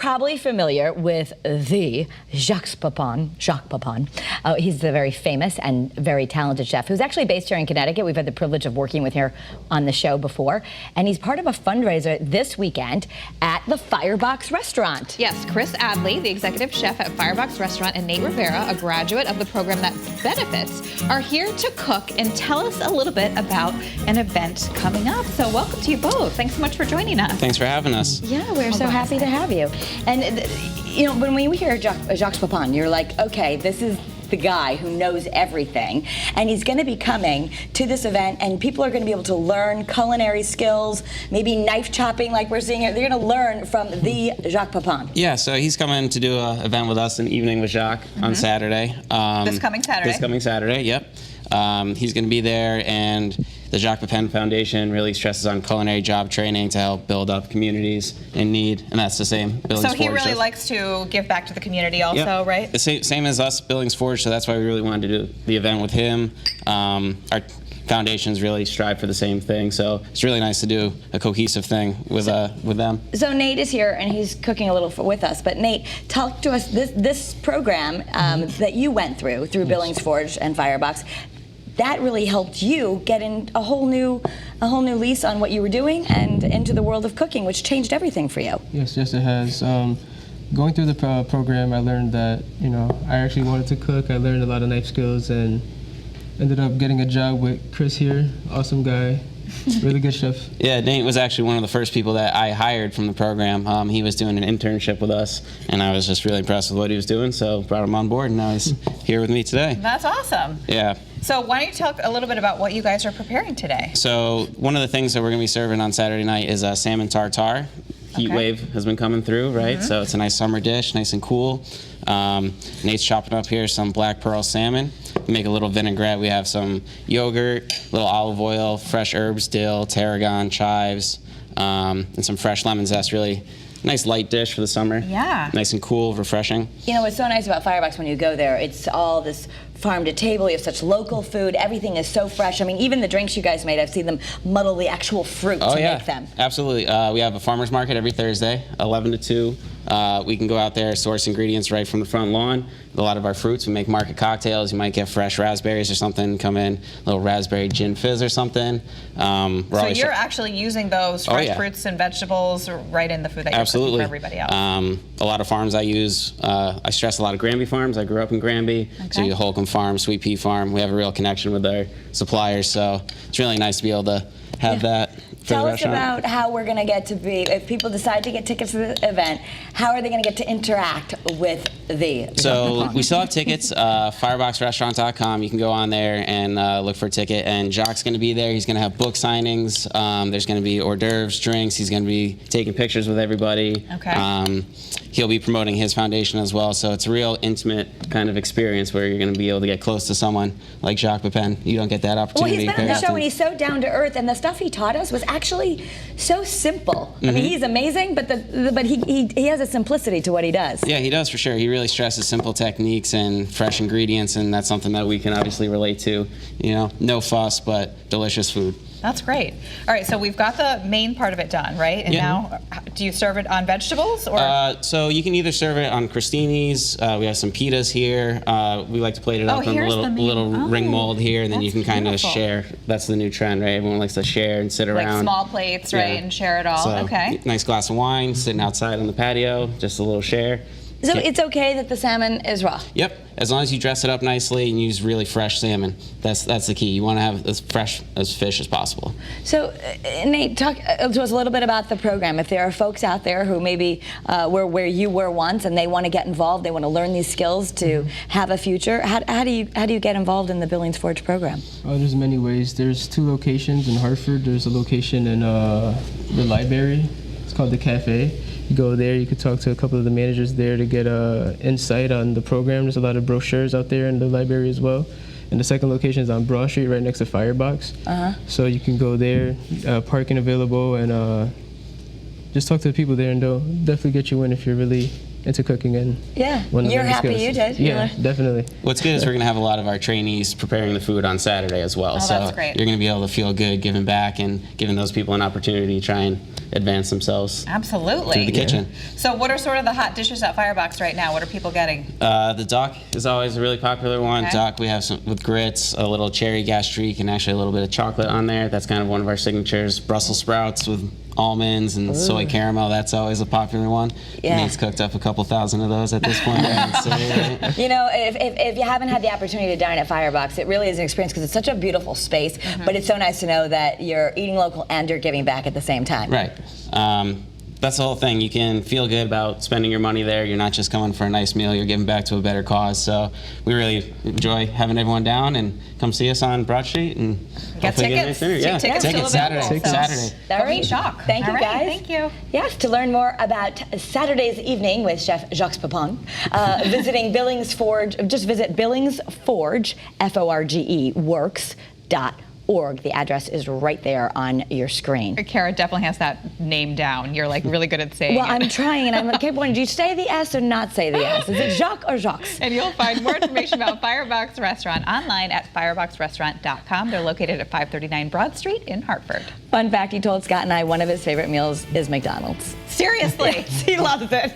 probably familiar with the Jaques Pepin. He's the very famous and very talented chef who's actually based here in Connecticut. We've had the privilege of working with him on the show before. And he's part of a fundraiser this weekend at the Firebox Restaurant. Yes, Chris Addley, the executive chef at Firebox Restaurant, and Nate Rivera, a graduate of the program that benefits, are here to cook and tell us a little bit about an event coming up. So welcome to you both. Thanks so much for joining us. Thanks for having us. Yeah, we're so happy to have you. And you know, when we hear Jaques Pepin, you're like, okay, this is the guy who knows everything, and he's going to be coming to this event, and people are going to be able to learn culinary skills, maybe knife chopping like we're seeing here. They're going to learn from the Jaques Pepin. Yeah, so he's coming to do an event with us, an evening with Jacques on Saturday. This coming Saturday? This coming Saturday, yep. He's going to be there, and the Jaques Pepin Foundation really stresses on culinary job training to help build up communities in need, and that's the same. Billings So he Forge really does. likes to give back to the community also, Yep. right? The same as us, Billings Forge, so that's why we really wanted to do the event with him. Our foundations really strive for the same thing, so it's really nice to do a cohesive thing with them. So Nate is here, and he's cooking a little with us. But Nate, talk to us, this program that you went through Billings Forge and Firebox, that really helped you get in a whole new lease on what you were doing and into the world of cooking, which changed everything for you. Yes, it has. Going through the program, I learned that, you know, I actually wanted to cook. I learned a lot of knife skills and ended up getting a job with Chris here. Awesome guy, really good chef. Yeah, Nate was actually one of the first people that I hired from the program. He was doing an internship with us, and I was just really impressed with what he was doing, so brought him on board, and now he's here with me today. That's awesome. Yeah. So why don't you talk a little bit about what you guys are preparing today? So one of the things that we're going to be serving on Saturday night is Salmon Tartare. Heat wave has been coming through, right? So it's a nice summer dish, nice and cool. Nate's chopping up here some black pearl salmon. We make a little vinaigrette. We have some yogurt, little olive oil, fresh herbs, dill, tarragon, chives, and some fresh lemon zest. Really nice light dish for the summer. Yeah. Nice and cool, refreshing. You know what's so nice about Firebox when you go there, it's all this farm to table, you have such local food, everything is so fresh. I mean, even the drinks you guys made, I've seen them muddle the actual fruit to make them. Absolutely. We have a farmer's market every Thursday, 11 to 2. We can go out there, source ingredients right from the front lawn. A lot of our fruits, we make market cocktails. You might get fresh raspberries or something, come in, a little raspberry gin fizz or something. So you're actually using those fresh fruits and vegetables right in the food that you're cooking for everybody else. A lot of farms I use, I stress a lot of Granby farms. I grew up in Granby, so you Holcomb Farm, Sweet Pea Farm. We have a real connection with our suppliers, so it's really nice to be able to have that. Tell us about how we're going to get to be, if people decide to get tickets to the event, how are they going to get to interact with the So we still have tickets, fireboxrestaurant.com. You can go on there and look for a ticket. And Jacques' going to be there. He's going to have book signings. There's going to be hors d'oeuvres, drinks. He's going to be taking pictures with everybody. Okay. He'll be promoting his foundation as well. So it's a real intimate kind of experience where you're going to be able to get close to someone like Jaques Pepin. You don't get that opportunity. Well, he's been on the show and he's so down to earth, and the stuff he taught us was actually so simple. I mean, he's amazing, but he has a simplicity to what he does. Yeah, he does for sure. He really stresses simple techniques and fresh ingredients, and that's something that we can obviously relate to. You know, no fuss, but delicious food. That's great. All right, so we've got the main part of it done, right? And now, do you serve it on vegetables? Or? So you can either serve it on crostinis. We have some pitas here. We like to plate it up in a little ring mold here, and then you can kind of share. That's the new trend, right? Everyone likes to share and sit around. Like small plates, right, and share it all. So, okay. Nice glass of wine, sitting outside on the patio, just a little share. So it's okay that the salmon is raw? Yep, as long as you dress it up nicely and use really fresh salmon. That's the key. You want to have as fresh as fish as possible. So Nate, talk to us a little bit about the program. If there are folks out there who maybe were where you were once and they want to get involved, they want to learn these skills to have a future, how do you get involved in the Billings Forge program? There's many ways. There's 2 locations in Hartford. There's a location in the library. It's called the Cafe. You go there, you could talk to a couple of the managers there to get insight on the program. There's a lot of brochures out there in the library as well. And the second location is on Broad Street, right next to Firebox. So you can go there, parking available, and just talk to the people there, and they'll definitely get you in if you're really into cooking. And you're happy you did. Yeah, definitely. What's good is we're going to have a lot of our trainees preparing the food on Saturday as well. Oh, so that's great. You're going to be able to feel good giving back and giving those people an opportunity to try and advance themselves Absolutely. through the kitchen. So what are sort of the hot dishes at Firebox right now? What are people getting? The duck is always a really popular one. Okay. Duck, we have some with grits, a little cherry gastrique, and actually a little bit of chocolate on there. That's kind of one of our signatures. Brussels sprouts with almonds and soy caramel. That's always a popular one. Yeah. Nate's cooked up a couple thousand of those at this point. Right? You know, if you haven't had the opportunity to dine at Firebox, it really is an experience because it's such a beautiful space, but it's so nice to know that you're eating local and you're giving back at the same time. Right. That's the whole thing. You can feel good about spending your money there. You're not just coming for a nice meal, you're giving back to a better cause. So we really enjoy having everyone down, and come see us on Broad Street and Get hopefully tickets. Get a nice dinner. Yeah, Tickets still Saturday. available, so- Saturday. All right. Jacques. Thank you, All right, guys. thank you. Yes, to learn more about Saturday's evening with Chef Jaques Pepin, visiting Billings Forge, just visit Billings Forge, Forge, works.org. The address is right there on your screen. Kara definitely has that name down. You're like really good at saying Well, it. I'm trying, and I'm like, okay, do you say the S or not say the S? Is it Jacques or Jacques? And you'll find more information about Firebox Restaurant online at fireboxrestaurant.com. They're located at 539 Broad Street in Hartford. Fun fact, he told Scott and I one of his favorite meals is McDonald's. Seriously. He loves it.